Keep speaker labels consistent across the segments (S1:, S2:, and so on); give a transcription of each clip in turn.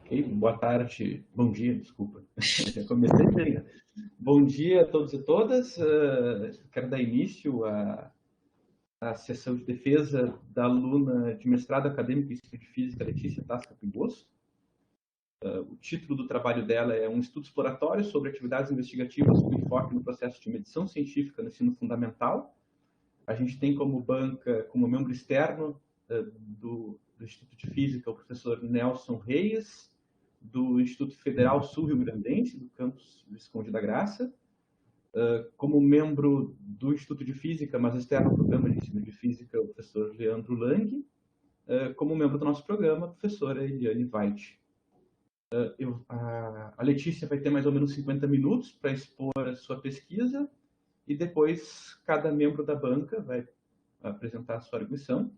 S1: Ok, boa tarde, bom dia, desculpa, já comecei bem, né? Bom dia a todos e todas. Quero dar início à sessão de defesa da aluna de mestrado acadêmico em Ciência de Física, Letícia Tasca Pigosso. O título do trabalho dela é um estudo exploratório sobre atividades investigativas com enfoque no processo de medição científica no ensino fundamental. A gente tem como banca, como membro externo do Instituto de Física, o professor Nelson Reis, do Instituto Federal Sul-Rio-Grandense, do campus Visconde da Graça, como membro do Instituto de Física, mas externo ao programa de ensino de física, o professor Leandro Lang, como membro do nosso programa, a professora Eliane Weid. A Letícia vai ter mais ou menos 50 minutos para expor a sua pesquisa e depois cada membro da banca vai apresentar a sua arguição.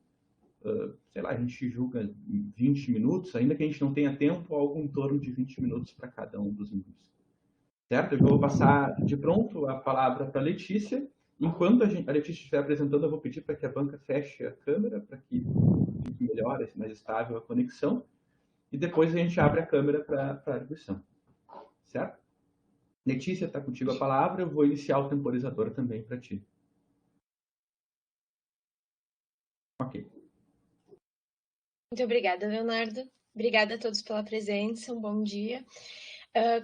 S1: Sei lá, a gente julga em 20 minutos, ainda que a gente não tenha tempo, algo em torno de 20 minutos para cada um dos membros. Certo? Eu vou passar de pronto a palavra para a Letícia. Enquanto a Letícia estiver apresentando, eu vou pedir para que a banca feche a câmera, para que fique melhor, mais estável a conexão. E depois a gente abre a câmera para a arguição. Certo? Letícia, está contigo a palavra. Eu vou iniciar o temporizador também para ti. Ok.
S2: Muito obrigada, Leonardo. Obrigada a todos pela presença, um bom dia.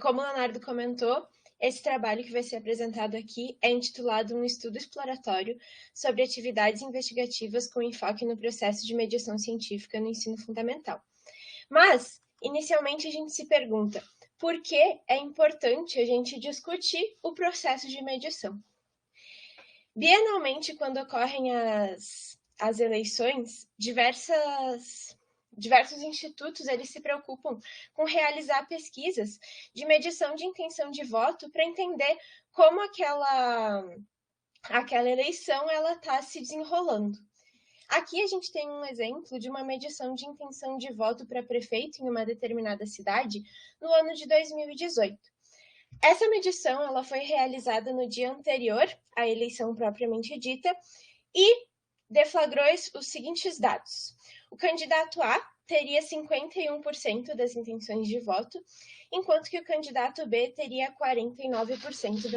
S2: Como o Leonardo comentou, esse trabalho que vai ser apresentado aqui é intitulado Um Estudo Exploratório sobre Atividades Investigativas com Enfoque no Processo de Medição Científica no Ensino Fundamental. Mas, inicialmente, a gente se pergunta por que é importante a gente discutir o processo de medição. Bienalmente, quando ocorrem as eleições, diversos institutos eles se preocupam com realizar pesquisas de medição de intenção de voto para entender como aquela eleição ela está se desenrolando. Aqui a gente tem um exemplo de uma medição de intenção de voto para prefeito em uma determinada cidade no ano de 2018. Essa medição ela foi realizada no dia anterior à eleição propriamente dita e deflagrou os seguintes dados. O candidato A teria 51% das intenções de voto, enquanto que o candidato B teria 49%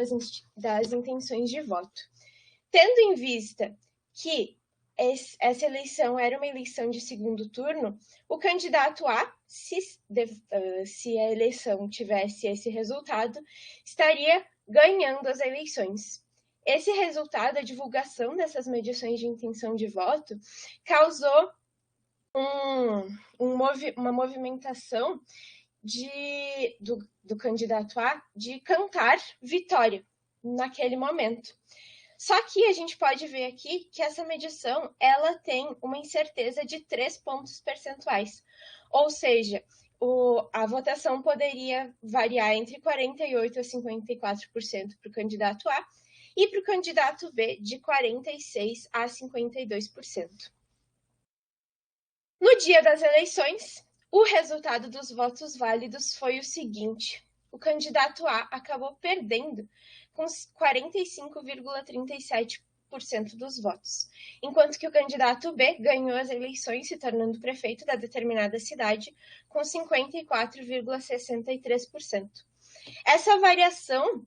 S2: das intenções de voto. Tendo em vista que essa eleição era uma eleição de segundo turno, o candidato A, se a eleição tivesse esse resultado, estaria ganhando as eleições. Esse resultado, a divulgação dessas medições de intenção de voto, causou uma movimentação do candidato A de cantar vitória naquele momento. Só que a gente pode ver aqui que essa medição ela tem uma incerteza de 3 pontos percentuais. Ou seja, a votação poderia variar entre 48% a 54% para o candidato A e para o candidato B de 46% a 52%. No dia das eleições, o resultado dos votos válidos foi o seguinte: o candidato A acabou perdendo com 45,37% dos votos, enquanto que o candidato B ganhou as eleições, se tornando prefeito da determinada cidade, com 54,63%. Essa variação,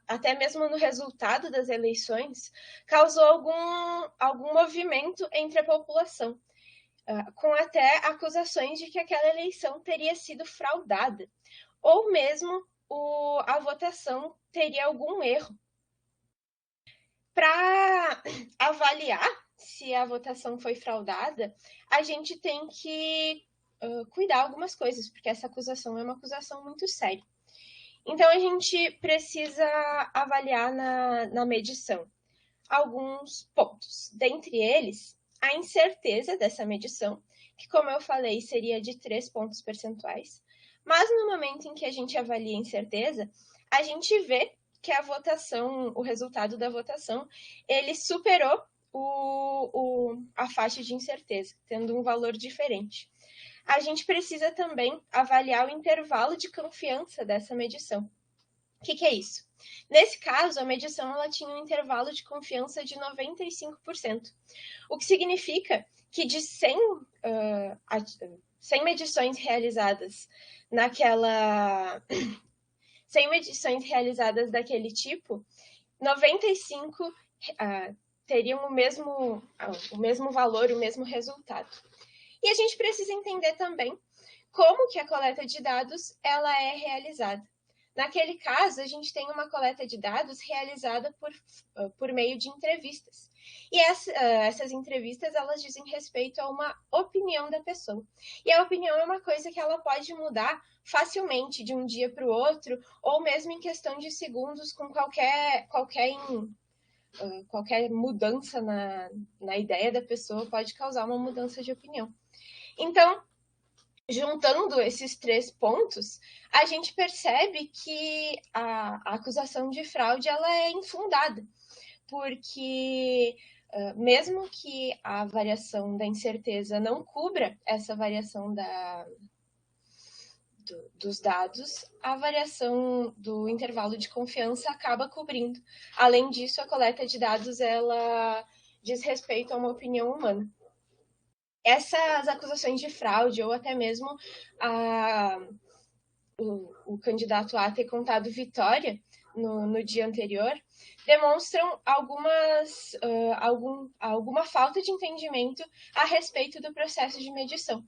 S2: até mesmo no resultado das eleições, causou algum movimento entre a população, com até acusações de que aquela eleição teria sido fraudada, ou mesmo a votação teria algum erro. Para avaliar se a votação foi fraudada, a gente tem que cuidar algumas coisas, porque essa acusação é uma acusação muito séria. Então, a gente precisa avaliar na medição alguns pontos. Dentre eles, a incerteza dessa medição, que, como eu falei, seria de 3 pontos percentuais. Mas no momento em que a gente avalia a incerteza, a gente vê que a votação, o resultado da votação, ele superou a faixa de incerteza, tendo um valor diferente. A gente precisa também avaliar o intervalo de confiança dessa medição. O que é isso? Nesse caso, a medição ela tinha um intervalo de confiança de 95%, o que significa que de 100 medições realizadas naquela... 100 medições realizadas daquele tipo, 95 teriam o mesmo valor, o mesmo resultado. E a gente precisa entender também como que a coleta de dados ela é realizada. Naquele caso, a gente tem uma coleta de dados realizada por meio de entrevistas. E essas entrevistas, elas dizem respeito a uma opinião da pessoa. E a opinião é uma coisa que ela pode mudar facilmente de um dia para o outro, ou mesmo em questão de segundos, com qualquer mudança na ideia da pessoa pode causar uma mudança de opinião. Então, juntando esses 3 pontos, a gente percebe que a acusação de fraude ela é infundada, porque mesmo que a variação da incerteza não cubra essa variação dos dados, a variação do intervalo de confiança acaba cobrindo. Além disso, a coleta de dados ela diz respeito a uma opinião humana. Essas acusações de fraude, ou até mesmo o candidato A ter contado vitória no dia anterior, demonstram alguma falta de entendimento a respeito do processo de medição.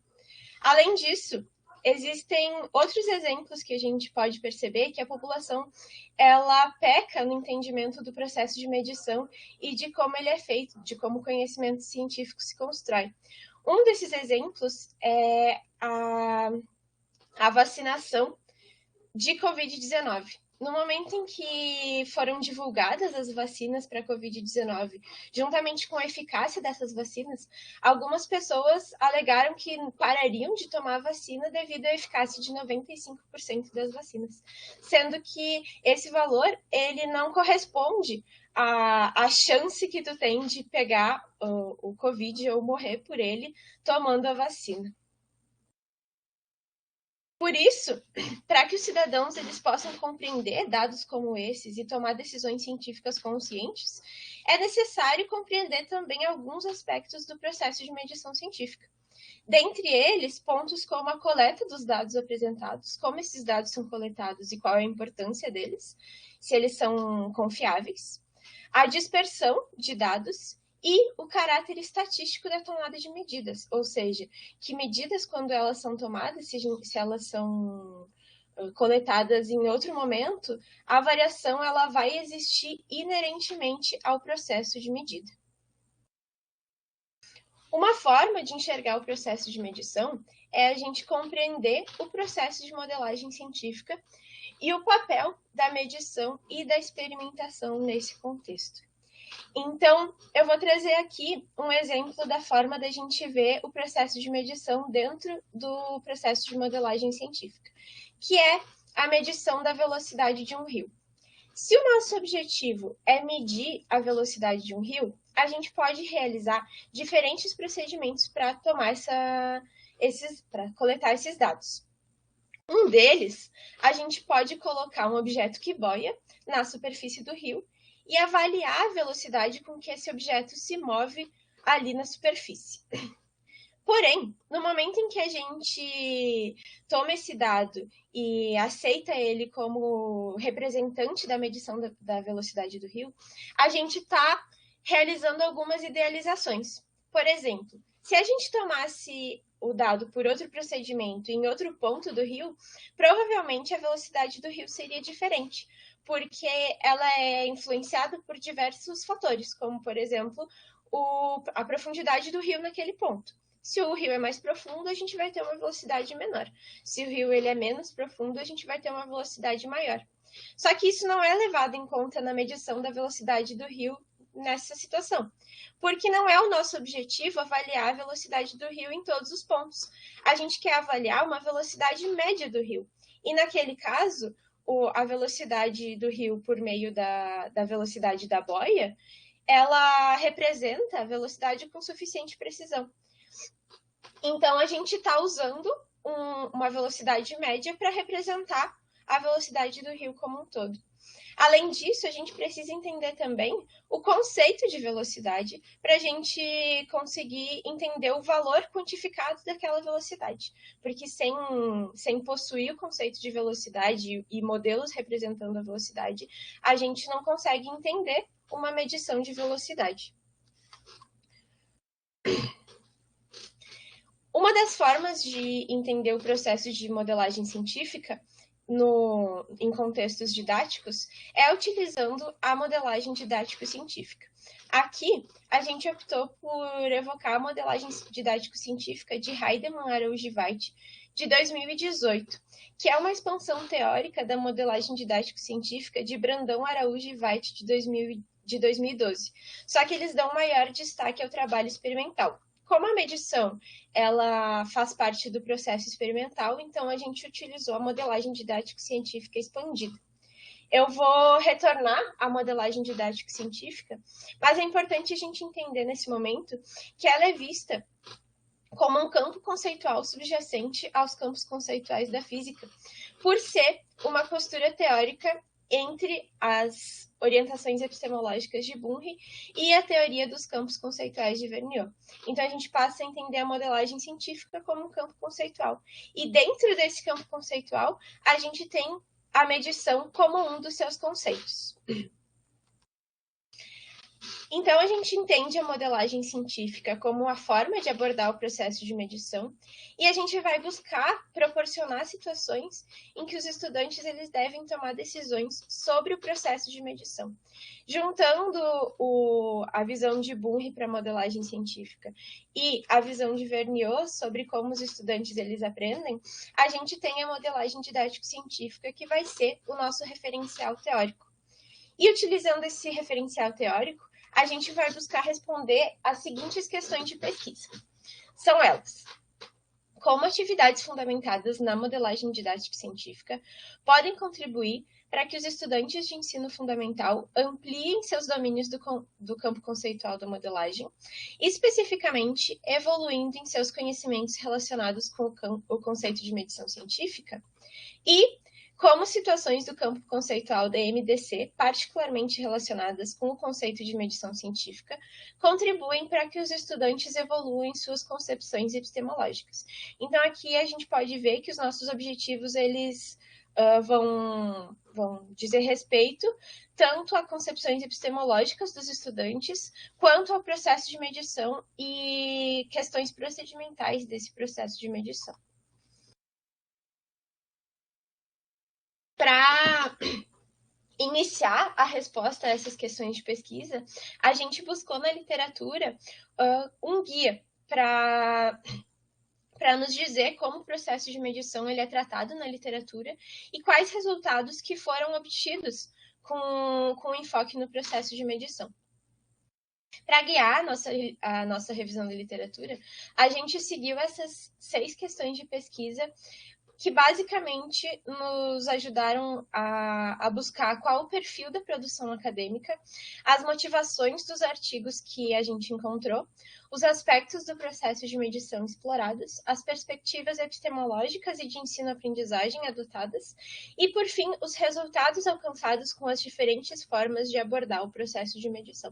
S2: Além disso, existem outros exemplos que a gente pode perceber que a população ela peca no entendimento do processo de medição e de como ele é feito, de como o conhecimento científico se constrói. Um desses exemplos é a vacinação de Covid-19. No momento em que foram divulgadas as vacinas para a Covid-19, juntamente com a eficácia dessas vacinas, algumas pessoas alegaram que parariam de tomar a vacina devido à eficácia de 95% das vacinas, sendo que esse valor ele não corresponde à chance que tu tem de pegar o Covid ou morrer por ele tomando a vacina. Por isso, para que os cidadãos eles possam compreender dados como esses e tomar decisões científicas conscientes, é necessário compreender também alguns aspectos do processo de medição científica. Dentre eles, pontos como a coleta dos dados apresentados, como esses dados são coletados e qual é a importância deles, se eles são confiáveis, a dispersão de dados e o caráter estatístico da tomada de medidas, ou seja, que medidas, quando elas são tomadas, se elas são coletadas em outro momento, a variação ela vai existir inerentemente ao processo de medida. Uma forma de enxergar o processo de medição é a gente compreender o processo de modelagem científica e o papel da medição e da experimentação nesse contexto. Então, eu vou trazer aqui um exemplo da forma da gente ver o processo de medição dentro do processo de modelagem científica, que é a medição da velocidade de um rio. Se o nosso objetivo é medir a velocidade de um rio, a gente pode realizar diferentes procedimentos para coletar esses dados. Um deles, a gente pode colocar um objeto que boia na superfície do rio e avaliar a velocidade com que esse objeto se move ali na superfície. Porém, no momento em que a gente toma esse dado e aceita ele como representante da medição da velocidade do rio, a gente está realizando algumas idealizações. Por exemplo, se a gente tomasse o dado por outro procedimento em outro ponto do rio, provavelmente a velocidade do rio seria diferente, porque ela é influenciada por diversos fatores, como, por exemplo, a profundidade do rio naquele ponto. Se o rio é mais profundo, a gente vai ter uma velocidade menor. Se o rio ele é menos profundo, a gente vai ter uma velocidade maior. Só que isso não é levado em conta na medição da velocidade do rio nessa situação, porque não é o nosso objetivo avaliar a velocidade do rio em todos os pontos. A gente quer avaliar uma velocidade média do rio. E naquele caso, a velocidade do rio por meio da velocidade da boia, ela representa a velocidade com suficiente precisão. Então, a gente está usando uma velocidade média para representar a velocidade do rio como um todo. Além disso, a gente precisa entender também o conceito de velocidade para a gente conseguir entender o valor quantificado daquela velocidade. Porque sem possuir o conceito de velocidade e modelos representando a velocidade, a gente não consegue entender uma medição de velocidade. Uma das formas de entender o processo de modelagem científica em contextos didáticos é utilizando a modelagem didático-científica. Aqui, a gente optou por evocar a modelagem didático-científica de Heidemann, Araújo e White, de 2018, que é uma expansão teórica da modelagem didático-científica de Brandão, Araújo e White, de 2012. Só que eles dão maior destaque ao trabalho experimental. Como a medição ela faz parte do processo experimental, então a gente utilizou a modelagem didático-científica expandida. Eu vou retornar à modelagem didático-científica, mas é importante a gente entender nesse momento que ela é vista como um campo conceitual subjacente aos campos conceituais da física, por ser uma costura teórica entre as orientações epistemológicas de Bunge e a teoria dos campos conceituais de Vergniaud. Então, a gente passa a entender a modelagem científica como um campo conceitual. E dentro desse campo conceitual, a gente tem a medição como um dos seus conceitos. Então, a gente entende a modelagem científica como uma forma de abordar o processo de medição e a gente vai buscar proporcionar situações em que os estudantes eles devem tomar decisões sobre o processo de medição. Juntando a visão de Bunge para a modelagem científica e a visão de Vergniaud sobre como os estudantes eles aprendem, a gente tem a modelagem didático-científica que vai ser o nosso referencial teórico. E utilizando esse referencial teórico, a gente vai buscar responder as seguintes questões de pesquisa. São elas: como atividades fundamentadas na modelagem didático-científica podem contribuir para que os estudantes de ensino fundamental ampliem seus domínios do campo conceitual da modelagem, especificamente evoluindo em seus conhecimentos relacionados com o conceito de medição científica, e como situações do campo conceitual da MDC, particularmente relacionadas com o conceito de medição científica, contribuem para que os estudantes evoluam em suas concepções epistemológicas. Então, aqui a gente pode ver que os nossos objetivos, eles vão dizer respeito tanto a concepções epistemológicas dos estudantes, quanto ao processo de medição e questões procedimentais desse processo de medição. Para iniciar a resposta a essas questões de pesquisa, a gente buscou na literatura um guia para nos dizer como o processo de medição ele é tratado na literatura e quais resultados que foram obtidos com enfoque no processo de medição. Para guiar a nossa revisão da literatura, a gente seguiu essas 6 questões de pesquisa que basicamente nos ajudaram a buscar qual o perfil da produção acadêmica, as motivações dos artigos que a gente encontrou, os aspectos do processo de medição explorados, as perspectivas epistemológicas e de ensino-aprendizagem adotadas e, por fim, os resultados alcançados com as diferentes formas de abordar o processo de medição.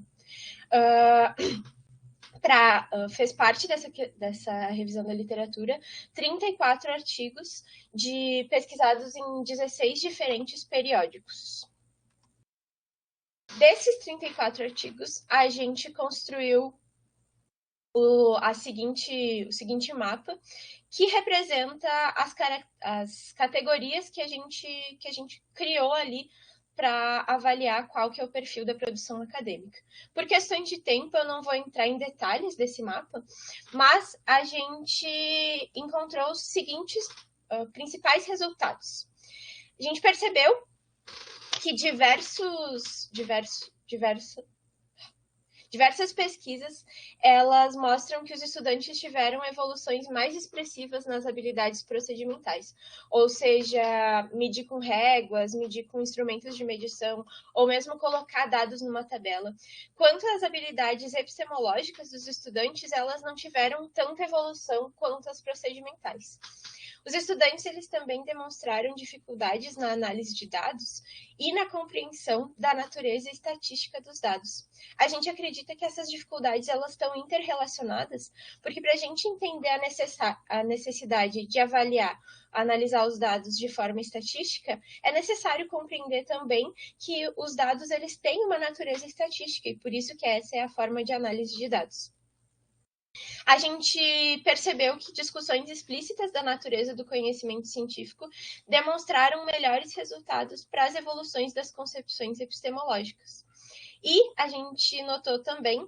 S2: Fez parte dessa revisão da literatura 34 artigos pesquisados em 16 diferentes periódicos. Desses 34 artigos, a gente construiu o seguinte mapa, que representa as categorias que a gente criou ali para avaliar qual que é o perfil da produção acadêmica. Por questões de tempo, eu não vou entrar em detalhes desse mapa, mas a gente encontrou os seguintes principais resultados. A gente percebeu que diversas pesquisas, elas mostram que os estudantes tiveram evoluções mais expressivas nas habilidades procedimentais, ou seja, medir com réguas, medir com instrumentos de medição, ou mesmo colocar dados numa tabela. Quanto às habilidades epistemológicas dos estudantes, elas não tiveram tanta evolução quanto as procedimentais. Os estudantes eles também demonstraram dificuldades na análise de dados e na compreensão da natureza estatística dos dados. A gente acredita que essas dificuldades elas estão interrelacionadas, porque para a gente entender a necessidade de avaliar, analisar os dados de forma estatística, é necessário compreender também que os dados eles têm uma natureza estatística e por isso que essa é a forma de análise de dados. A gente percebeu que discussões explícitas da natureza do conhecimento científico demonstraram melhores resultados para as evoluções das concepções epistemológicas. E a gente notou também,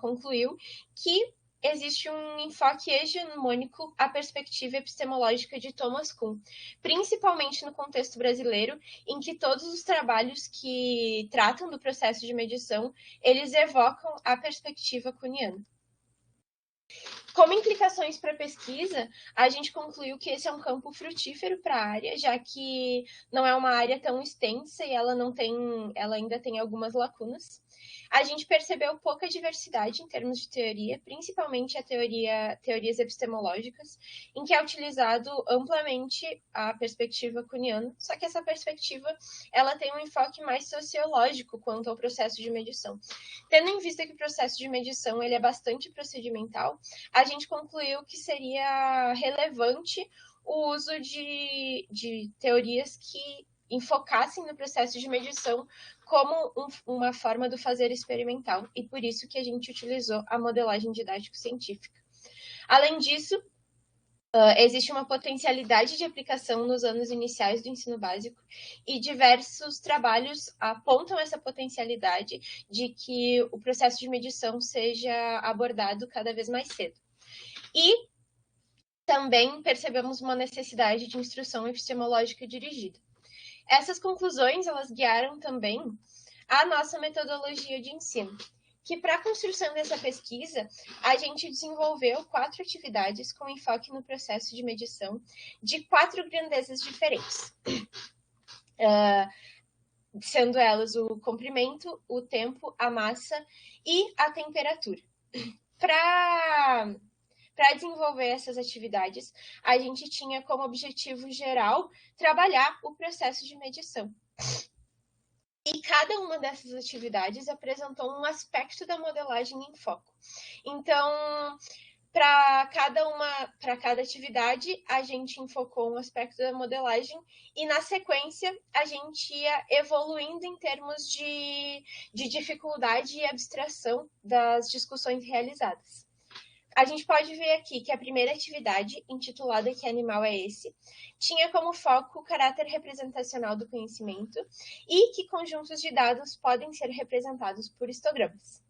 S2: concluiu, que existe um enfoque hegemônico à perspectiva epistemológica de Thomas Kuhn, principalmente no contexto brasileiro, em que todos os trabalhos que tratam do processo de medição, eles evocam a perspectiva kuhniana. Como implicações para a pesquisa, a gente concluiu que esse é um campo frutífero para a área, já que não é uma área tão extensa e ela ainda tem algumas lacunas. A gente percebeu pouca diversidade em termos de teoria, principalmente teorias epistemológicas, em que é utilizado amplamente a perspectiva kuhniana, só que essa perspectiva ela tem um enfoque mais sociológico quanto ao processo de medição. Tendo em vista que o processo de medição ele é bastante procedimental, a gente concluiu que seria relevante o uso de teorias que enfocassem no processo de medição como uma forma do fazer experimental, e por isso que a gente utilizou a modelagem didático-científica. Além disso, existe uma potencialidade de aplicação nos anos iniciais do ensino básico e diversos trabalhos apontam essa potencialidade de que o processo de medição seja abordado cada vez mais cedo. E também percebemos uma necessidade de instrução epistemológica dirigida. Essas conclusões, elas guiaram também a nossa metodologia de ensino, que para a construção dessa pesquisa, a gente desenvolveu 4 atividades com enfoque no processo de medição de 4 grandezas diferentes, sendo elas o comprimento, o tempo, a massa e a temperatura. Para desenvolver essas atividades, a gente tinha como objetivo geral trabalhar o processo de medição. E cada uma dessas atividades apresentou um aspecto da modelagem em foco. Então, para cada atividade, a gente enfocou um aspecto da modelagem e, na sequência, a gente ia evoluindo em termos de dificuldade e abstração das discussões realizadas. A gente pode ver aqui que a primeira atividade, intitulada Que Animal é Esse?, tinha como foco o caráter representacional do conhecimento e que conjuntos de dados podem ser representados por histogramas.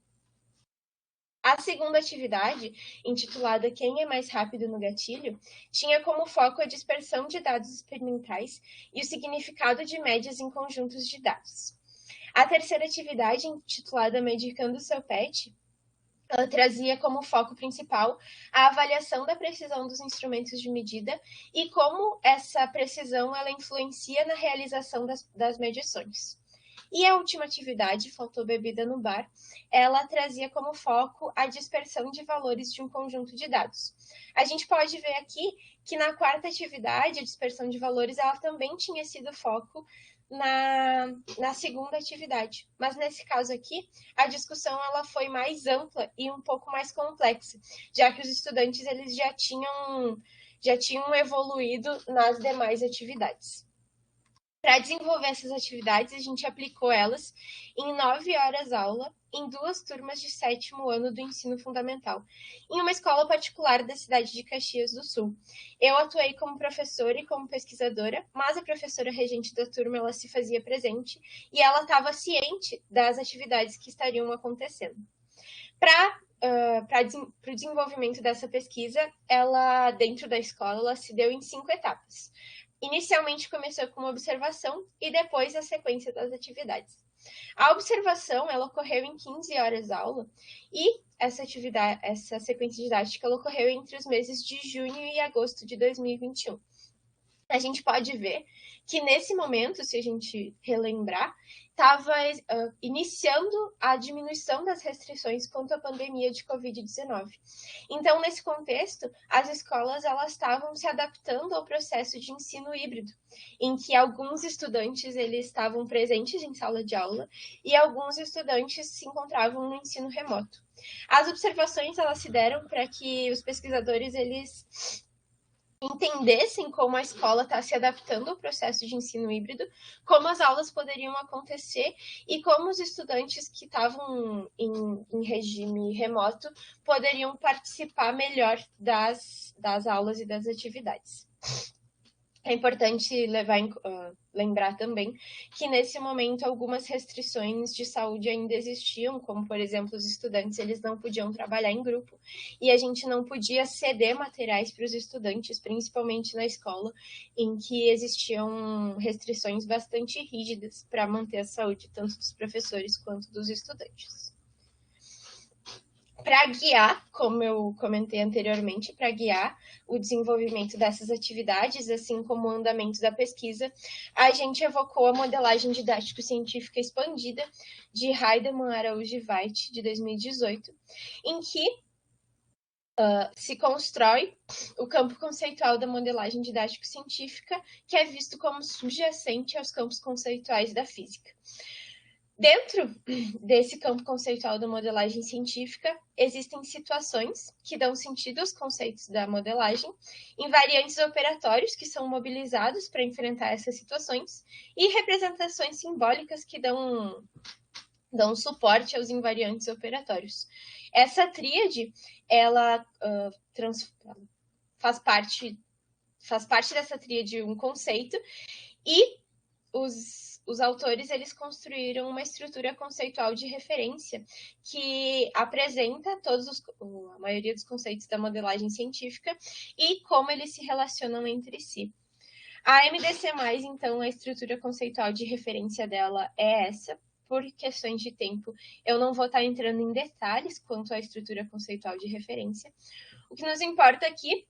S2: A segunda atividade, intitulada Quem é mais rápido no gatilho?, tinha como foco a dispersão de dados experimentais e o significado de médias em conjuntos de dados. A terceira atividade, intitulada Medicando seu pet, ela trazia como foco principal a avaliação da precisão dos instrumentos de medida e como essa precisão ela influencia na realização das medições. E a última atividade, Faltou Bebida no Bar, ela trazia como foco a dispersão de valores de um conjunto de dados. A gente pode ver aqui que na quarta atividade, a dispersão de valores, ela também tinha sido foco na segunda atividade. Mas nesse caso aqui, a discussão ela foi mais ampla e um pouco mais complexa, já que os estudantes eles já tinham evoluído nas demais atividades. Para desenvolver essas atividades, a gente aplicou elas em 9 horas aula, em 2 turmas de 7º ano do ensino fundamental, em uma escola particular da cidade de Caxias do Sul. Eu atuei como professora e como pesquisadora, mas a professora regente da turma ela se fazia presente e ela estava ciente das atividades que estariam acontecendo. Para o desenvolvimento dessa pesquisa, ela, dentro da escola, ela se deu em 5 etapas. Inicialmente começou com uma observação e depois a sequência das atividades. A observação ela ocorreu em 15 horas aula e essa sequência didática ela ocorreu entre os meses de junho e agosto de 2021. a gente pode ver que nesse momento, se a gente relembrar, estava iniciando a diminuição das restrições contra a pandemia de Covid-19. Então, nesse contexto, as escolas elas estavam se adaptando ao processo de ensino híbrido, em que alguns estudantes eles estavam presentes em sala de aula e alguns estudantes se encontravam no ensino remoto. As observações elas se deram para que os pesquisadores eles entendessem como a escola está se adaptando ao processo de ensino híbrido, como as aulas poderiam acontecer e como os estudantes que estavam em regime remoto poderiam participar melhor das aulas e das atividades. É importante lembrar também que, nesse momento, algumas restrições de saúde ainda existiam, como, por exemplo, os estudantes eles não podiam trabalhar em grupo e a gente não podia ceder materiais para os estudantes, principalmente na escola, em que existiam restrições bastante rígidas para manter a saúde tanto dos professores quanto dos estudantes. Para guiar, como eu comentei anteriormente, para guiar o desenvolvimento dessas atividades, assim como o andamento da pesquisa, a gente evocou a modelagem didático-científica expandida de Heidemann, Araújo e Veit, de 2018, em que se constrói o campo conceitual da modelagem didático-científica, que é visto como subjacente aos campos conceituais da física. Dentro desse campo conceitual da modelagem científica, existem situações que dão sentido aos conceitos da modelagem, invariantes operatórios que são mobilizados para enfrentar essas situações e representações simbólicas que dão suporte aos invariantes operatórios. Essa tríade, ela faz parte dessa tríade um conceito e os autores eles construíram uma estrutura conceitual de referência que apresenta a maioria dos conceitos da modelagem científica e como eles se relacionam entre si. A MDC+, então, a estrutura conceitual de referência dela é essa. Por questões de tempo, eu não vou estar entrando em detalhes quanto à estrutura conceitual de referência. O que nos importa aqui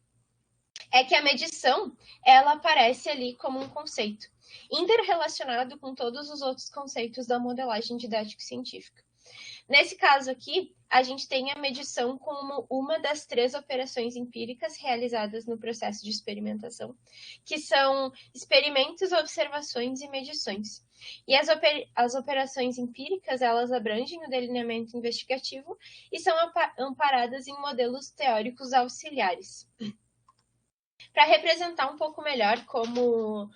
S2: é que a medição, ela aparece ali como um conceito, interrelacionado com todos os outros conceitos da modelagem didático-científica. Nesse caso aqui, a gente tem a medição como uma das 3 operações empíricas realizadas no processo de experimentação, que são experimentos, observações e medições. E as operações empíricas, elas abrangem o delineamento investigativo e são amparadas em modelos teóricos auxiliares. Para representar um pouco melhor como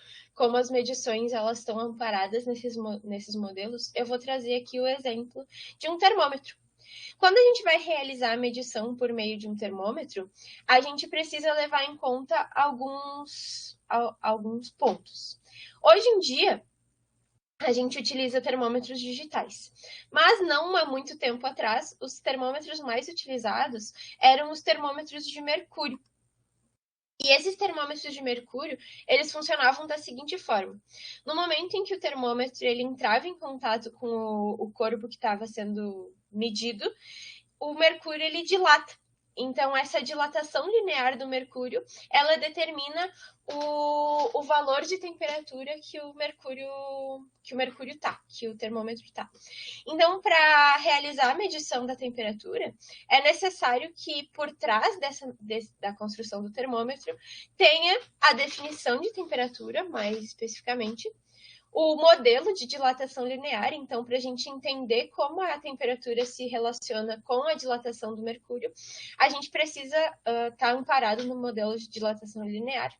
S2: as medições elas estão amparadas nesses modelos, eu vou trazer aqui o exemplo de um termômetro. Quando a gente vai realizar a medição por meio de um termômetro, a gente precisa levar em conta alguns pontos. Hoje em dia, a gente utiliza termômetros digitais, mas não há muito tempo atrás, os termômetros mais utilizados eram os termômetros de mercúrio. E esses termômetros de mercúrio, eles funcionavam da seguinte forma. No momento em que o termômetro ele entrava em contato com o corpo que estava sendo medido, o mercúrio ele dilata. Então, essa dilatação linear do mercúrio, ela determina o valor de temperatura que o termômetro está. Então, para realizar a medição da temperatura, é necessário que por trás da construção do termômetro tenha a definição de temperatura, mais especificamente, o modelo de dilatação linear, então, para a gente entender como a temperatura se relaciona com a dilatação do mercúrio, a gente precisa estar amparado no modelo de dilatação linear.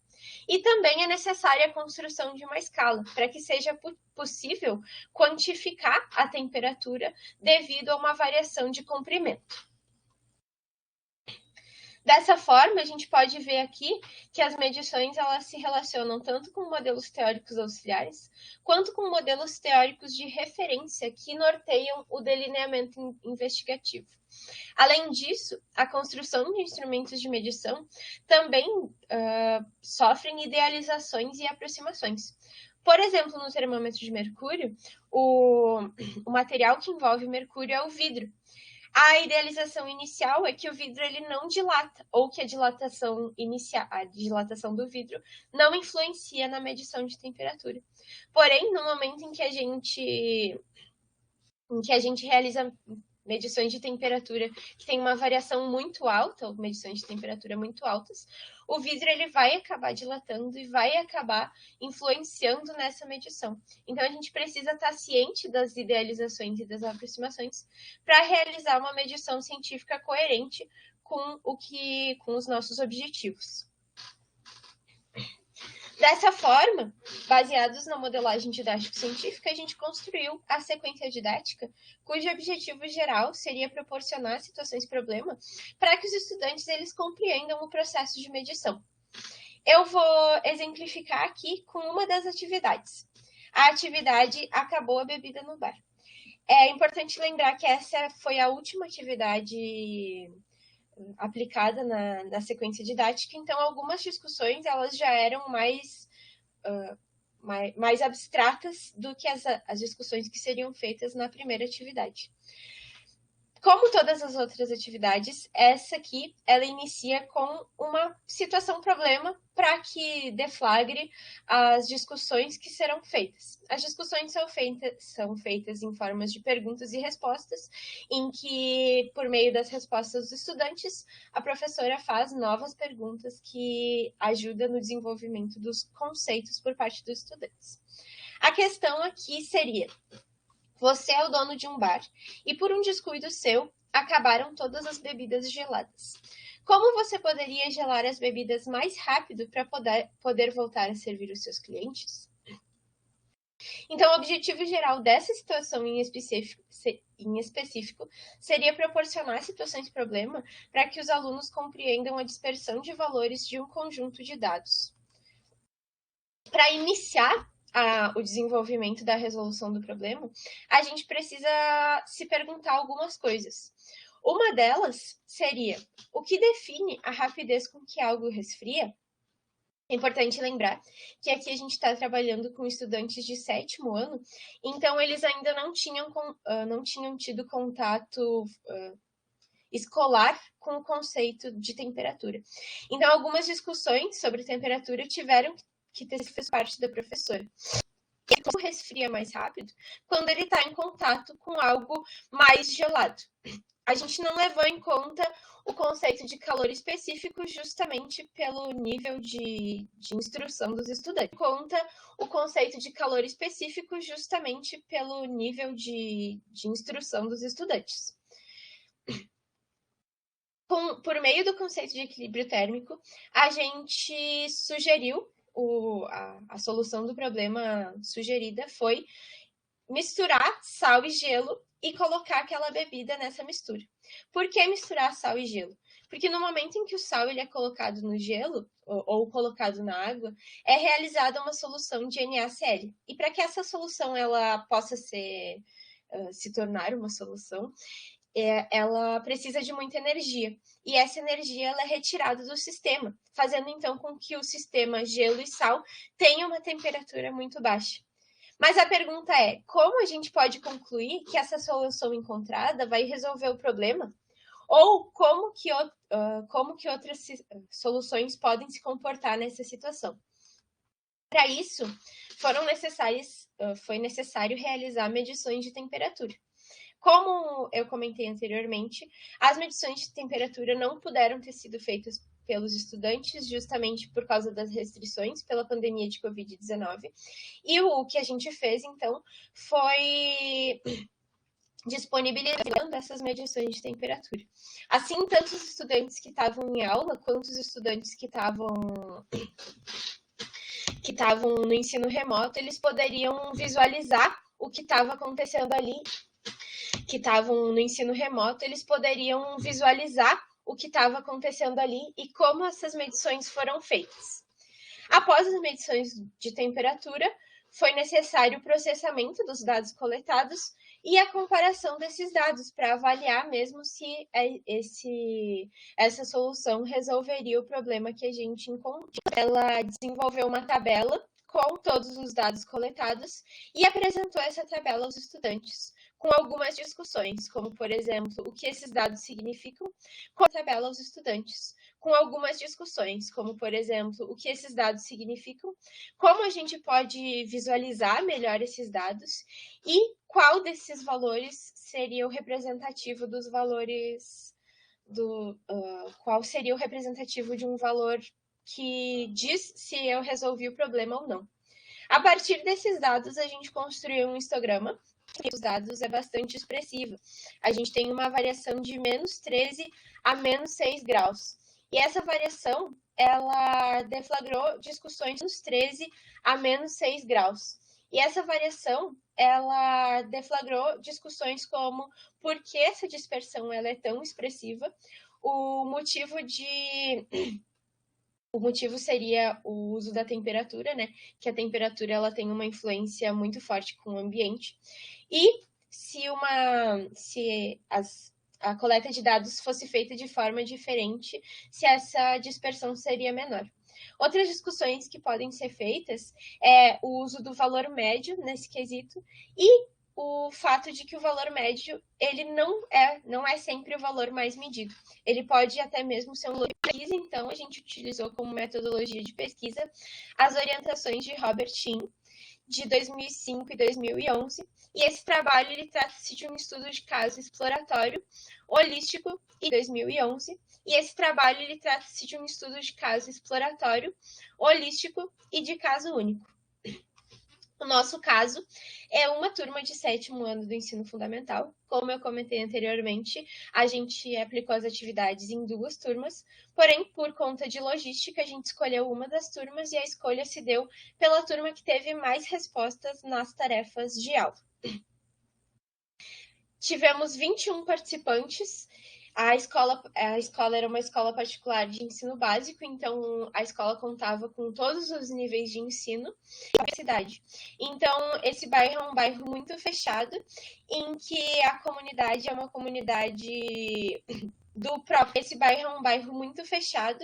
S2: E também é necessária a construção de uma escala, para que seja possível quantificar a temperatura devido a uma variação de comprimento. Dessa forma, a gente pode ver aqui que as medições elas se relacionam tanto com modelos teóricos auxiliares, quanto com modelos teóricos de referência que norteiam o delineamento investigativo. Além disso, a construção de instrumentos de medição também sofrem idealizações e aproximações. Por exemplo, no termômetro de mercúrio, o material que envolve mercúrio é o vidro. A idealização inicial é que o vidro ele não dilata, ou que a dilatação do vidro não influencia na medição de temperatura. Porém, no momento em que a gente realiza medições de temperatura que tem uma variação muito alta, ou medições de temperatura muito altas, o vidro ele vai acabar dilatando e vai acabar influenciando nessa medição. Então, a gente precisa estar ciente das idealizações e das aproximações para realizar uma medição científica coerente com os nossos objetivos. Dessa forma, baseados na modelagem didático-científica, a gente construiu a sequência didática, cujo objetivo geral seria proporcionar situações-problema para que os estudantes eles compreendam o processo de medição. Eu vou exemplificar aqui com uma das atividades. A atividade Acabou a Bebida no Bar. É importante lembrar que essa foi a última atividade aplicada na sequência didática, então algumas discussões elas já eram mais abstratas do que as discussões que seriam feitas na primeira atividade. Como todas as outras atividades, essa aqui, ela inicia com uma situação-problema para que deflagre as discussões que serão feitas. As discussões são feitas em formas de perguntas e respostas, em que, por meio das respostas dos estudantes, a professora faz novas perguntas que ajudam no desenvolvimento dos conceitos por parte dos estudantes. A questão aqui seria: você é o dono de um bar e, por um descuido seu, acabaram todas as bebidas geladas. Como você poderia gelar as bebidas mais rápido para poder voltar a servir os seus clientes? Então, o objetivo geral dessa situação em específico seria proporcionar situações-problema para que os alunos compreendam a dispersão de valores de um conjunto de dados. Para iniciar o desenvolvimento da resolução do problema, a gente precisa se perguntar algumas coisas. Uma delas seria: o que define a rapidez com que algo resfria? É importante lembrar que aqui a gente está trabalhando com estudantes de 7º ano, então eles ainda não tinham tido contato escolar com o conceito de temperatura. Então, algumas discussões sobre temperatura tiveram que ter feito parte da professora. E como resfria mais rápido quando ele está em contato com algo mais gelado. A gente não levou em conta o conceito de calor específico justamente pelo nível de instrução dos estudantes. Conta o conceito de calor específico justamente pelo nível de instrução dos estudantes. Por meio do conceito de equilíbrio térmico, a gente sugeriu a solução do problema sugerida foi misturar sal e gelo e colocar aquela bebida nessa mistura. Por que misturar sal e gelo? Porque no momento em que o sal ele é colocado no gelo ou colocado na água, é realizada uma solução de NaCl. E para que essa solução ela possa se tornar uma solução, ela precisa de muita energia. E essa energia ela é retirada do sistema, fazendo então com que o sistema gelo e sal tenha uma temperatura muito baixa. Mas a pergunta é: como a gente pode concluir que essa solução encontrada vai resolver o problema? Ou como que outras soluções podem se comportar nessa situação? Para isso, foi necessário realizar medições de temperatura. Como eu comentei anteriormente, as medições de temperatura não puderam ter sido feitas pelos estudantes, justamente por causa das restrições pela pandemia de Covid-19. E o que a gente fez, então, foi disponibilizando essas medições de temperatura. Assim, tanto os estudantes que estavam em aula, quanto os estudantes que estavam no ensino remoto, eles poderiam visualizar o que estava acontecendo ali, que estavam no ensino remoto, eles poderiam visualizar o que estava acontecendo ali e como essas medições foram feitas. Após as medições de temperatura, foi necessário o processamento dos dados coletados e a comparação desses dados para avaliar mesmo se essa solução resolveria o problema que a gente encontrou. Ela desenvolveu uma tabela com todos os dados coletados e apresentou essa tabela aos estudantes, com algumas discussões, como, por exemplo, o que esses dados significam, com a tabela aos estudantes, com algumas discussões, como, por exemplo, o que esses dados significam, como a gente pode visualizar melhor esses dados e qual desses valores seria o representativo dos valores qual seria o representativo de um valor que diz se eu resolvi o problema ou não. A partir desses dados, a gente construiu um histograma. Os dados é bastante expressivo. A gente tem uma variação de menos 13 a menos 6 graus. E essa variação, ela deflagrou discussões nos 13 a menos 6 graus. E essa variação, ela deflagrou discussões como por que essa dispersão ela é tão expressiva, o motivo seria o uso da temperatura, né? Que a temperatura ela tem uma influência muito forte com o ambiente. E se a coleta de dados fosse feita de forma diferente, se essa dispersão seria menor. Outras discussões que podem ser feitas é o uso do valor médio nesse quesito e o fato de que o valor médio ele não é sempre o valor mais medido. Ele pode até mesmo ser um valor de pesquisa, então a gente utilizou como metodologia de pesquisa as orientações de Robert Shinn, de 2005 e 2011, e esse trabalho ele trata-se de um estudo de caso exploratório, holístico, em 2011, e esse trabalho ele trata-se de um estudo de caso exploratório, holístico e de caso único. O nosso caso é uma turma de 7º ano do ensino fundamental. Como eu comentei anteriormente, a gente aplicou as atividades em 2 turmas, porém, por conta de logística, a gente escolheu uma das turmas e a escolha se deu pela turma que teve mais respostas nas tarefas de aula. Tivemos 21 participantes. A escola era uma escola particular de ensino básico, então a escola contava com todos os níveis de ensino da cidade. Então, esse bairro é um bairro muito fechado, em que a comunidade é uma comunidade do próprio. Esse bairro é um bairro muito fechado,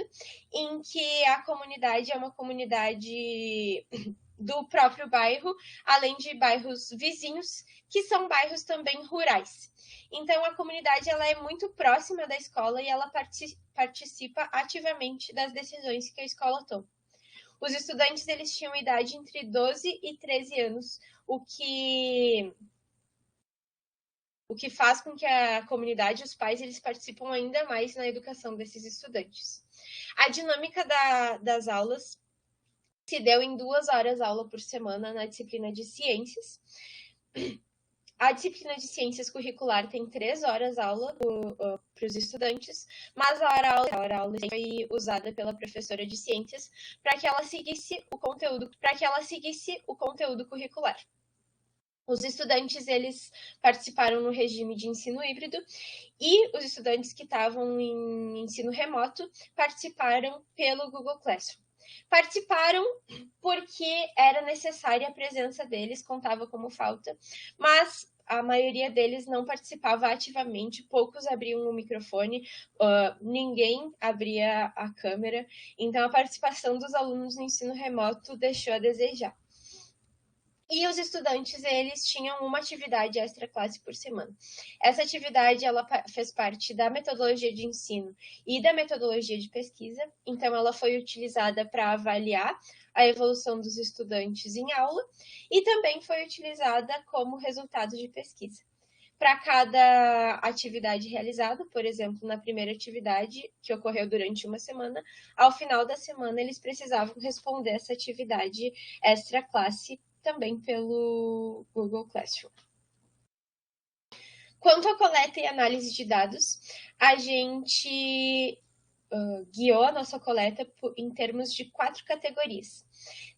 S2: em que a comunidade é uma comunidade do próprio bairro, além de bairros vizinhos, que são bairros também rurais. Então, a comunidade ela é muito próxima da escola e ela participa ativamente das decisões que a escola toma. Os estudantes eles tinham idade entre 12 e 13 anos, o que faz com que a comunidade e os pais eles participam ainda mais na educação desses estudantes. A dinâmica das aulas se deu em 2 horas aula por semana na disciplina de ciências. A disciplina de ciências curricular tem 3 horas aula para os estudantes, mas a hora aula foi usada pela professora de ciências para que ela seguisse o conteúdo curricular. Os estudantes eles participaram no regime de ensino híbrido e os estudantes que estavam em ensino remoto participaram pelo Google Classroom. Participaram porque era necessária a presença deles, contava como falta, mas a maioria deles não participava ativamente, poucos abriam o microfone, ninguém abria a câmera, então a participação dos alunos no ensino remoto deixou a desejar. E os estudantes, eles tinham uma atividade extra-classe por semana. Essa atividade, ela fez parte da metodologia de ensino e da metodologia de pesquisa, então ela foi utilizada para avaliar a evolução dos estudantes em aula e também foi utilizada como resultado de pesquisa. Para cada atividade realizada, por exemplo, na primeira atividade, que ocorreu durante uma semana, ao final da semana eles precisavam responder essa atividade extra-classe também pelo Google Classroom. Quanto à coleta e análise de dados, a gente guiou a nossa coleta em termos de 4 categorias.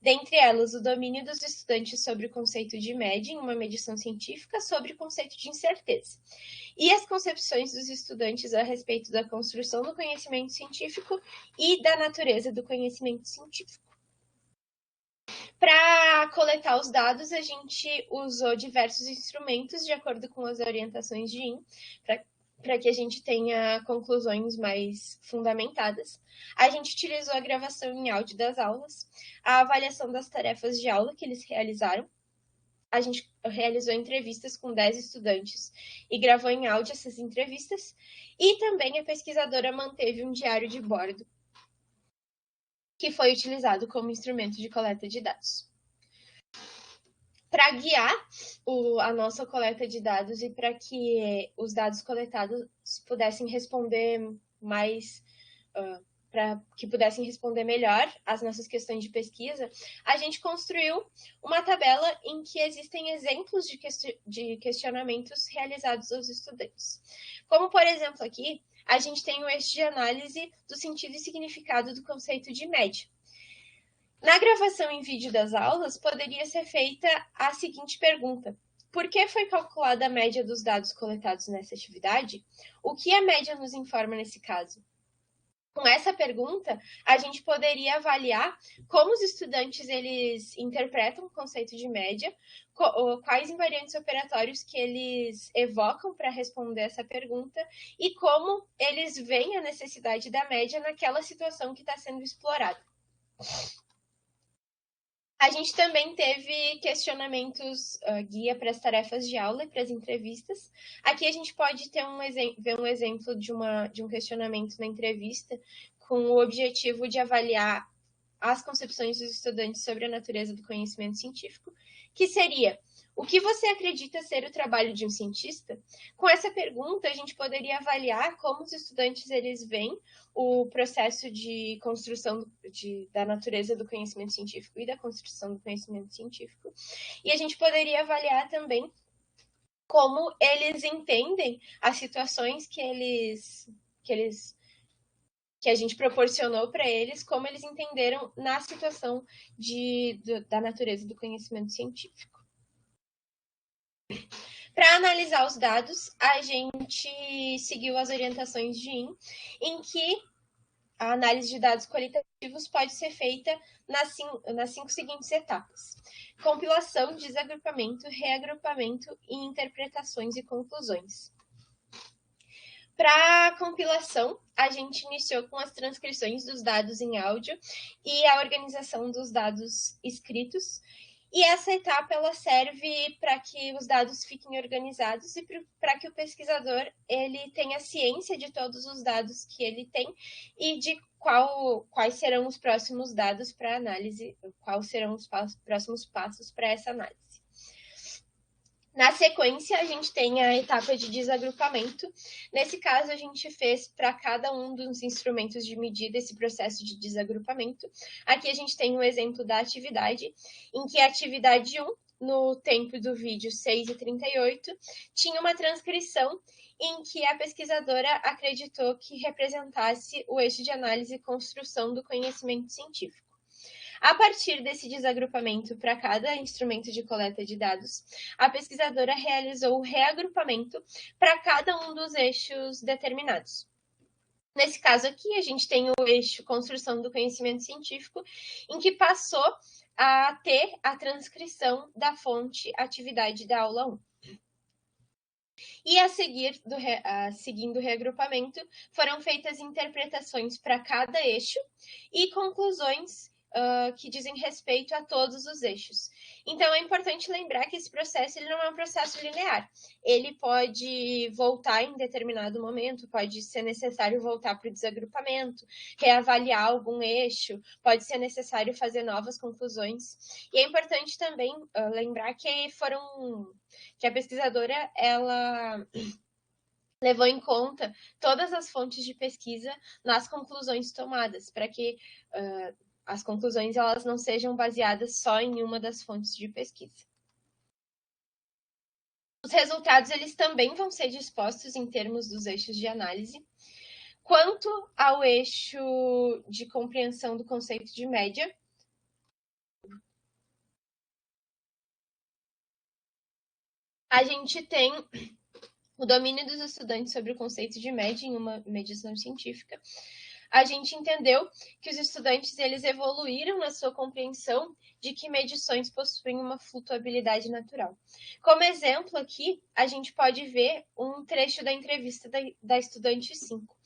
S2: Dentre elas, o domínio dos estudantes sobre o conceito de média em uma medição científica sobre o conceito de incerteza. E as concepções dos estudantes a respeito da construção do conhecimento científico e da natureza do conhecimento científico. Para coletar os dados, a gente usou diversos instrumentos de acordo com as orientações de IN, para que a gente tenha conclusões mais fundamentadas. A gente utilizou a gravação em áudio das aulas, a avaliação das tarefas de aula que eles realizaram, a gente realizou entrevistas com 10 estudantes e gravou em áudio essas entrevistas. E também a pesquisadora manteve um diário de bordo, que foi utilizado como instrumento de coleta de dados. Para guiar a nossa coleta de dados e para que os dados coletados pudessem responder mais, para que pudessem responder melhor às nossas questões de pesquisa, a gente construiu uma tabela em que existem exemplos de questionamentos realizados aos estudantes. Como, por exemplo, aqui, a gente tem o eixo de análise do sentido e significado do conceito de média. Na gravação em vídeo das aulas, poderia ser feita a seguinte pergunta: por que foi calculada a média dos dados coletados nessa atividade? O que a média nos informa nesse caso? Com essa pergunta, a gente poderia avaliar como os estudantes eles interpretam o conceito de média, quais invariantes operatórios que eles evocam para responder essa pergunta e como eles veem a necessidade da média naquela situação que está sendo explorada. A gente também teve questionamentos guia para as tarefas de aula e para as entrevistas. Aqui a gente pode ter ver um exemplo de um questionamento na entrevista com o objetivo de avaliar as concepções dos estudantes sobre a natureza do conhecimento científico, que seria: o que você acredita ser o trabalho de um cientista? Com essa pergunta, a gente poderia avaliar como os estudantes eles veem o processo de construção da natureza do conhecimento científico e da construção do conhecimento científico. E a gente poderia avaliar também como eles entendem as situações que a gente proporcionou para eles, como eles entenderam na situação da natureza do conhecimento científico. Para analisar os dados, a gente seguiu as orientações de IN, em que a análise de dados qualitativos pode ser feita nas 5 seguintes etapas: compilação, desagrupamento, reagrupamento e interpretações e conclusões. Para a compilação, a gente iniciou com as transcrições dos dados em áudio e a organização dos dados escritos. E essa etapa ela serve para que os dados fiquem organizados e para que o pesquisador ele tenha ciência de todos os dados que ele tem e de quais serão os próximos dados para análise, quais serão os próximos passos para essa análise. Na sequência, a gente tem a etapa de desagrupamento. Nesse caso, a gente fez para cada um dos instrumentos de medida esse processo de desagrupamento. Aqui a gente tem um exemplo da atividade, em que a atividade 1, no tempo do vídeo 6:38, tinha uma transcrição em que a pesquisadora acreditou que representasse o eixo de análise e construção do conhecimento científico. A partir desse desagrupamento para cada instrumento de coleta de dados, a pesquisadora realizou o reagrupamento para cada um dos eixos determinados. Nesse caso aqui, a gente tem o eixo construção do conhecimento científico, em que passou a ter a transcrição da fonte atividade da aula 1. E seguindo o reagrupamento, foram feitas interpretações para cada eixo e conclusões que dizem respeito a todos os eixos. Então, é importante lembrar que esse processo ele não é um processo linear. Ele pode voltar em determinado momento, pode ser necessário voltar para o desagrupamento, reavaliar algum eixo, pode ser necessário fazer novas conclusões. E é importante também lembrar que a pesquisadora ela levou em conta todas as fontes de pesquisa nas conclusões tomadas, para que as conclusões elas não sejam baseadas só em uma das fontes de pesquisa. Os resultados eles também vão ser dispostos em termos dos eixos de análise. Quanto ao eixo de compreensão do conceito de média, a gente tem o domínio dos estudantes sobre o conceito de média em uma medição científica. A gente entendeu que os estudantes eles evoluíram na sua compreensão de que medições possuem uma flutuabilidade natural. Como exemplo aqui, a gente pode ver um trecho da entrevista da estudante 5,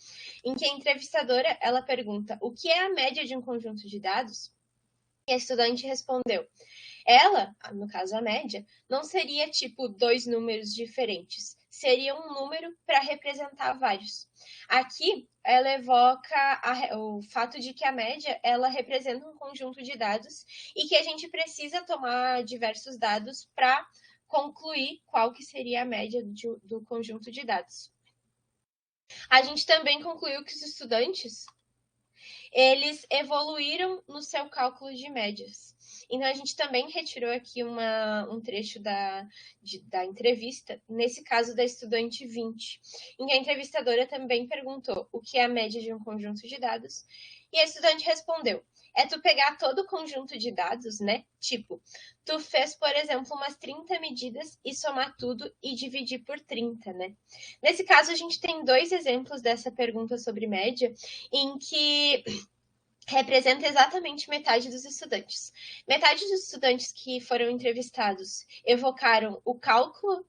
S2: em que a entrevistadora ela pergunta: o que é a média de um conjunto de dados? E a estudante respondeu: Ela, no caso a média, não seria tipo 2 números diferentes, seria um número para representar vários. Aqui, ela evoca o fato de que a média ela representa um conjunto de dados e que a gente precisa tomar diversos dados para concluir qual que seria a média do conjunto de dados. A gente também concluiu que os estudantes eles evoluíram no seu cálculo de médias. Então, a gente também retirou aqui um trecho da entrevista, nesse caso da estudante 20, em que a entrevistadora também perguntou o que é a média de um conjunto de dados, e a estudante respondeu: é tu pegar todo o conjunto de dados, né? Tipo, tu fez, por exemplo, umas 30 medidas e somar tudo e dividir por 30, né? Nesse caso, a gente tem 2 exemplos dessa pergunta sobre média, em que representa exatamente metade dos estudantes. Metade dos estudantes que foram entrevistados evocaram o cálculo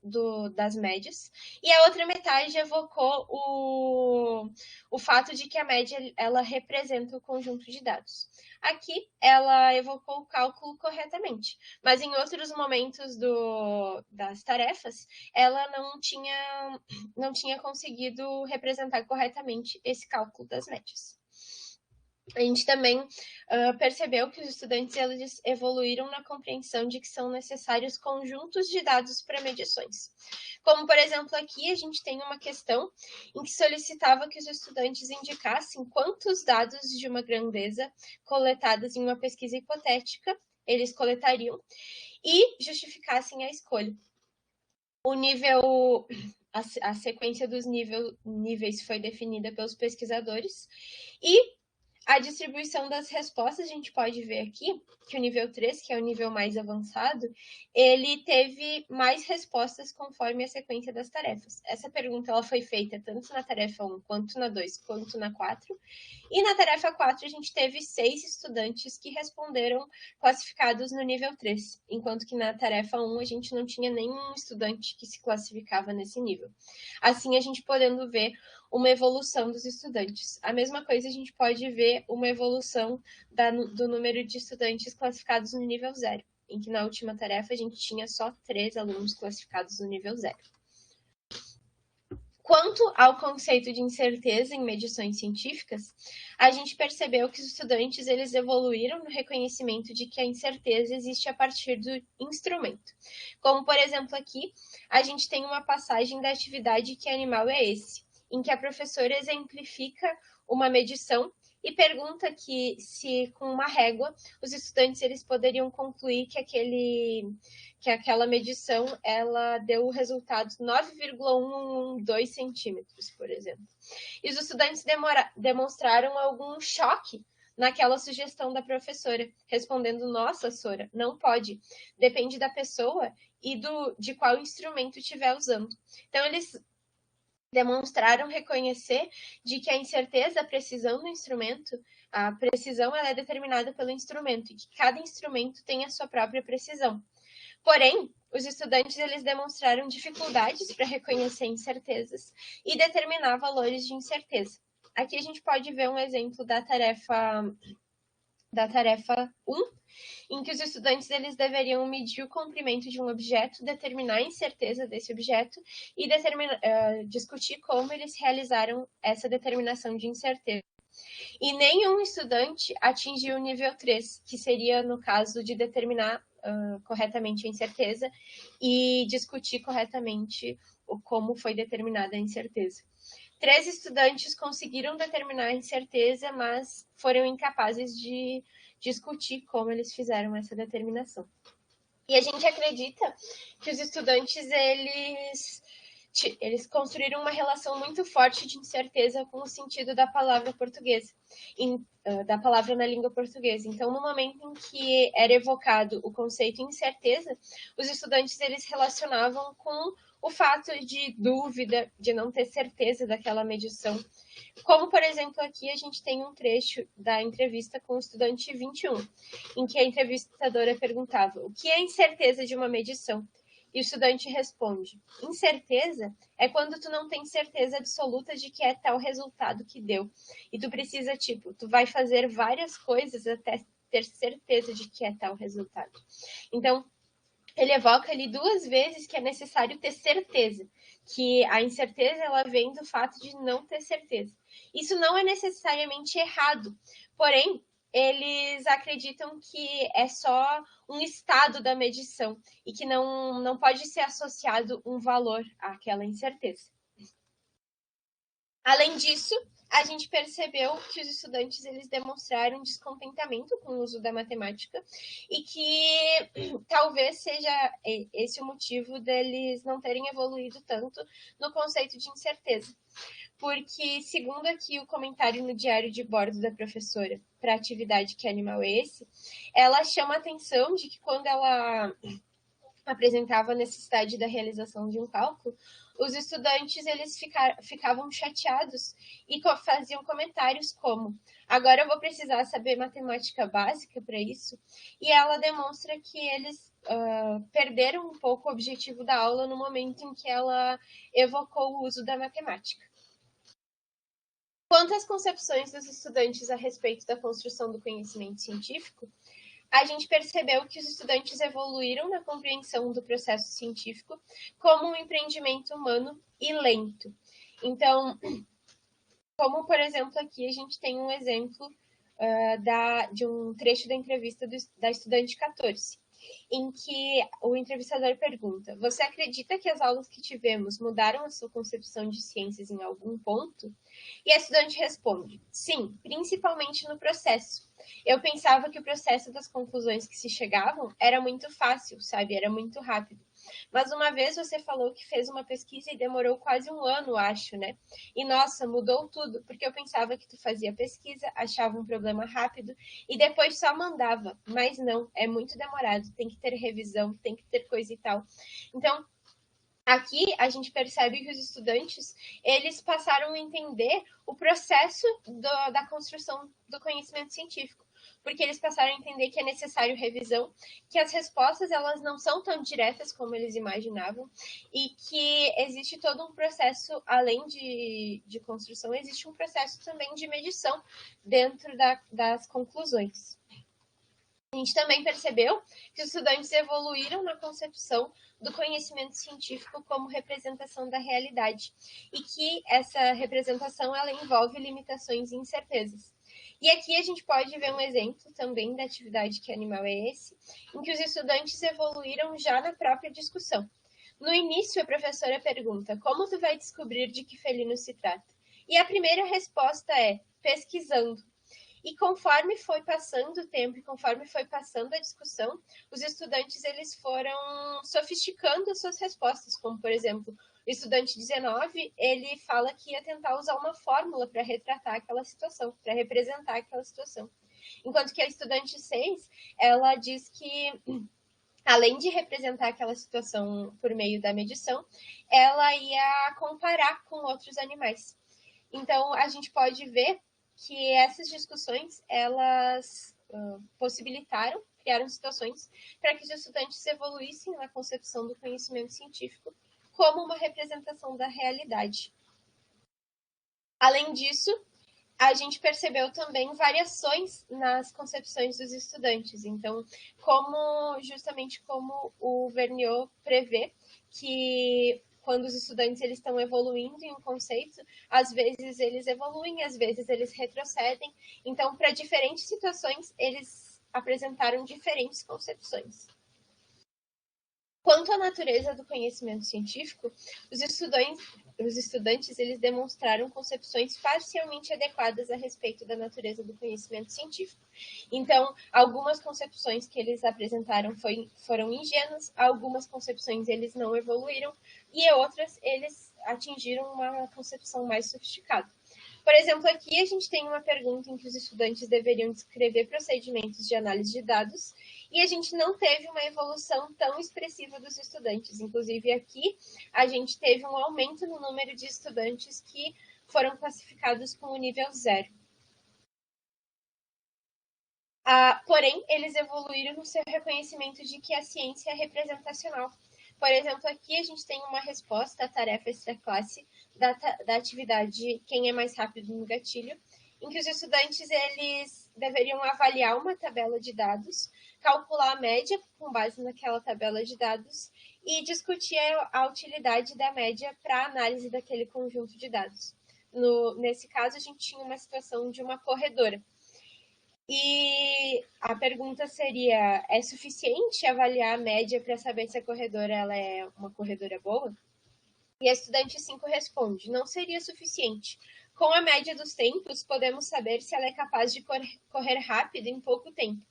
S2: das médias e a outra metade evocou o fato de que a média ela representa o conjunto de dados. Aqui ela evocou o cálculo corretamente, mas em outros momentos das tarefas ela não tinha conseguido representar corretamente esse cálculo das médias. A gente também percebeu que os estudantes eles evoluíram na compreensão de que são necessários conjuntos de dados para medições. Como, por exemplo, aqui a gente tem uma questão em que solicitava que os estudantes indicassem quantos dados de uma grandeza coletados em uma pesquisa hipotética eles coletariam e justificassem a escolha. O nível, a sequência dos níveis foi definida pelos pesquisadores e a distribuição das respostas, a gente pode ver aqui que o nível 3, que é o nível mais avançado, ele teve mais respostas conforme a sequência das tarefas. Essa pergunta ela foi feita tanto na tarefa 1, quanto na 2, quanto na 4. E na tarefa 4, a gente teve 6 estudantes que responderam classificados no nível 3, enquanto que na tarefa 1 a gente não tinha nenhum estudante que se classificava nesse nível. Assim, a gente podendo ver uma evolução dos estudantes. A mesma coisa a gente pode ver uma evolução do número de estudantes classificados no nível 0, em que na última tarefa a gente tinha só 3 alunos classificados no nível 0. Quanto ao conceito de incerteza em medições científicas, a gente percebeu que os estudantes eles evoluíram no reconhecimento de que a incerteza existe a partir do instrumento. Como, por exemplo, aqui, a gente tem uma passagem da atividade Que Animal é Esse?, em que a professora exemplifica uma medição e pergunta que se com uma régua os estudantes eles poderiam concluir que aquela medição ela deu o resultado 9,112 centímetros, por exemplo. E os estudantes demonstraram algum choque naquela sugestão da professora, respondendo: nossa, Sora, não pode. Depende da pessoa e de qual instrumento estiver usando. Então, eles demonstraram reconhecer de que a incerteza, a precisão do instrumento, a precisão ela é determinada pelo instrumento e que cada instrumento tem a sua própria precisão. Porém, os estudantes eles demonstraram dificuldades para reconhecer incertezas e determinar valores de incerteza. Aqui a gente pode ver um exemplo da tarefa 1, em que os estudantes eles deveriam medir o comprimento de um objeto, determinar a incerteza desse objeto e discutir como eles realizaram essa determinação de incerteza. E nenhum estudante atingiu o nível 3, que seria no caso de determinar corretamente a incerteza e discutir corretamente como foi determinada a incerteza. 3 estudantes conseguiram determinar a incerteza, mas foram incapazes de discutir como eles fizeram essa determinação. E a gente acredita que os estudantes eles construíram uma relação muito forte de incerteza com o sentido da palavra portuguesa, da palavra na língua portuguesa. Então, no momento em que era evocado o conceito incerteza, os estudantes eles relacionavam com o fato de dúvida, de não ter certeza daquela medição. Como, por exemplo, aqui a gente tem um trecho da entrevista com o estudante 21, em que a entrevistadora perguntava: o que é a incerteza de uma medição? E o estudante responde: incerteza é quando tu não tem certeza absoluta de que é tal resultado que deu. E tu precisa, tu vai fazer várias coisas até ter certeza de que é tal resultado. Então, ele evoca ali 2 vezes que é necessário ter certeza, que a incerteza ela vem do fato de não ter certeza. Isso não é necessariamente errado, porém, eles acreditam que é só um estado da medição e que não pode ser associado um valor àquela incerteza. Além disso, a gente percebeu que os estudantes eles demonstraram descontentamento com o uso da matemática e que talvez seja esse o motivo deles não terem evoluído tanto no conceito de incerteza. Porque, segundo aqui o comentário no diário de bordo da professora para a atividade Que Animal é Esse?, ela chama a atenção de que quando ela apresentava a necessidade da realização de um cálculo, os estudantes eles ficavam chateados e faziam comentários como: agora eu vou precisar saber matemática básica para isso. E ela demonstra que eles perderam um pouco o objetivo da aula no momento em que ela evocou o uso da matemática. Quanto às concepções dos estudantes a respeito da construção do conhecimento científico, a gente percebeu que os estudantes evoluíram na compreensão do processo científico como um empreendimento humano e lento. Então, como, por exemplo, aqui a gente tem um exemplo de um trecho da entrevista da estudante 14, em que o entrevistador pergunta: você acredita que as aulas que tivemos mudaram a sua concepção de ciências em algum ponto? E a estudante responde: sim, principalmente no processo. Eu pensava que o processo das conclusões que se chegavam era muito fácil, sabe? Era muito rápido. Mas uma vez você falou que fez uma pesquisa e demorou quase 1 ano, acho, né? E nossa, mudou tudo, porque eu pensava que tu fazia pesquisa, achava um problema rápido e depois só mandava. Mas não, é muito demorado, tem que ter revisão, tem que ter coisa e tal. Então, aqui a gente percebe que os estudantes eles passaram a entender o processo da construção do conhecimento científico, porque eles passaram a entender que é necessário revisão, que as respostas elas não são tão diretas como eles imaginavam e que existe todo um processo, além de construção, existe um processo também de medição dentro das conclusões. A gente também percebeu que os estudantes evoluíram na concepção do conhecimento científico como representação da realidade e que essa representação ela envolve limitações e incertezas. E aqui a gente pode ver um exemplo também da atividade Que Animal é Esse?, em que os estudantes evoluíram já na própria discussão. No início, a professora pergunta: como tu vai descobrir de que felino se trata? E a primeira resposta é: pesquisando. E conforme foi passando o tempo e conforme foi passando a discussão, os estudantes eles foram sofisticando as suas respostas, como, por exemplo, o estudante 19, ele fala que ia tentar usar uma fórmula para retratar aquela situação, para representar aquela situação. Enquanto que a estudante 6, ela diz que, além de representar aquela situação por meio da medição, ela ia comparar com outros animais. Então, a gente pode ver que essas discussões, elas possibilitaram, criaram situações para que os estudantes evoluíssem na concepção do conhecimento científico como uma representação da realidade. Além disso, a gente percebeu também variações nas concepções dos estudantes. Então, justamente como o Vergniaud prevê que quando os estudantes eles estão evoluindo em um conceito, às vezes eles evoluem, às vezes eles retrocedem. Então, para diferentes situações, eles apresentaram diferentes concepções. Quanto à natureza do conhecimento científico, os estudantes eles demonstraram concepções parcialmente adequadas a respeito da natureza do conhecimento científico. Então, algumas concepções que eles apresentaram foram ingênuas, algumas concepções eles não evoluíram e outras eles atingiram uma concepção mais sofisticada. Por exemplo, aqui a gente tem uma pergunta em que os estudantes deveriam descrever procedimentos de análise de dados e a gente não teve uma evolução tão expressiva dos estudantes. Inclusive, aqui a gente teve um aumento no número de estudantes que foram classificados com o nível 0. Porém, eles evoluíram no seu reconhecimento de que a ciência é representacional. Por exemplo, aqui a gente tem uma resposta à tarefa extraclasse da atividade Quem é mais rápido no gatilho, em que os estudantes eles deveriam avaliar uma tabela de dados, calcular a média com base naquela tabela de dados e discutir a utilidade da média para a análise daquele conjunto de dados. Nesse caso, a gente tinha uma situação de uma corredora. E a pergunta seria, é suficiente avaliar a média para saber se a corredora ela é uma corredora boa? E a estudante 5 responde, não seria suficiente. Com a média dos tempos, podemos saber se ela é capaz de correr rápido em pouco tempo.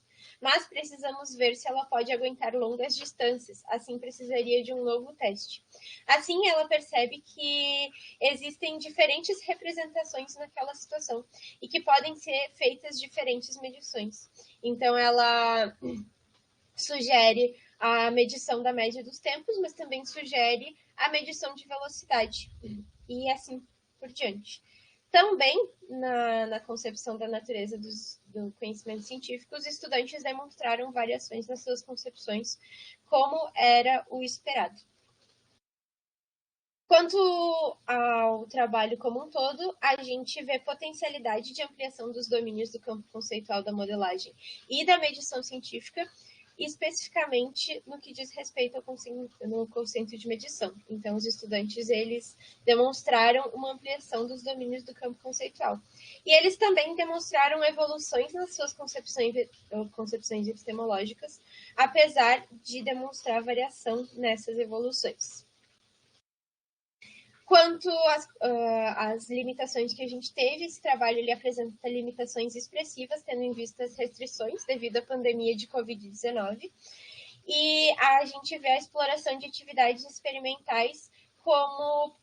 S2: Mas precisamos ver se ela pode aguentar longas distâncias, assim precisaria de um novo teste. Assim, ela percebe que existem diferentes representações naquela situação e que podem ser feitas diferentes medições. Então, ela sugere a medição da média dos tempos, mas também sugere a medição de velocidade e assim por diante. Também, na concepção da natureza do conhecimento científico, os estudantes demonstraram variações nas suas concepções, como era o esperado. Quanto ao trabalho como um todo, a gente vê potencialidade de ampliação dos domínios do campo conceitual da modelagem e da medição científica, especificamente no que diz respeito ao conceito de medição. Então, os estudantes, eles demonstraram uma ampliação dos domínios do campo conceitual. E eles também demonstraram evoluções nas suas concepções epistemológicas, apesar de demonstrar variação nessas evoluções. Quanto às limitações que a gente teve, esse trabalho ele apresenta limitações expressivas, tendo em vista as restrições devido à pandemia de Covid-19. E a gente vê a exploração de atividades experimentais como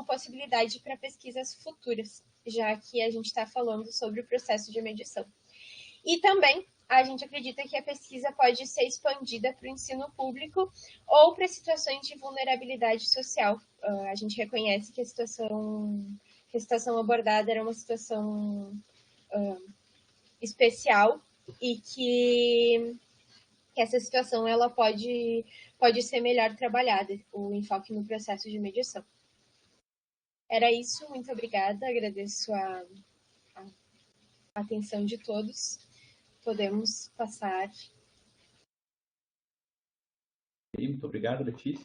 S2: possibilidade para pesquisas futuras, já que a gente está falando sobre o processo de medição. E também a gente acredita que a pesquisa pode ser expandida para o ensino público ou para situações de vulnerabilidade social. A gente reconhece que a situação abordada era uma situação especial e que essa situação ela pode ser melhor trabalhada, o enfoque no processo de mediação. Era isso, muito obrigada, agradeço a atenção de todos. Podemos passar.
S1: Muito obrigado, Letícia.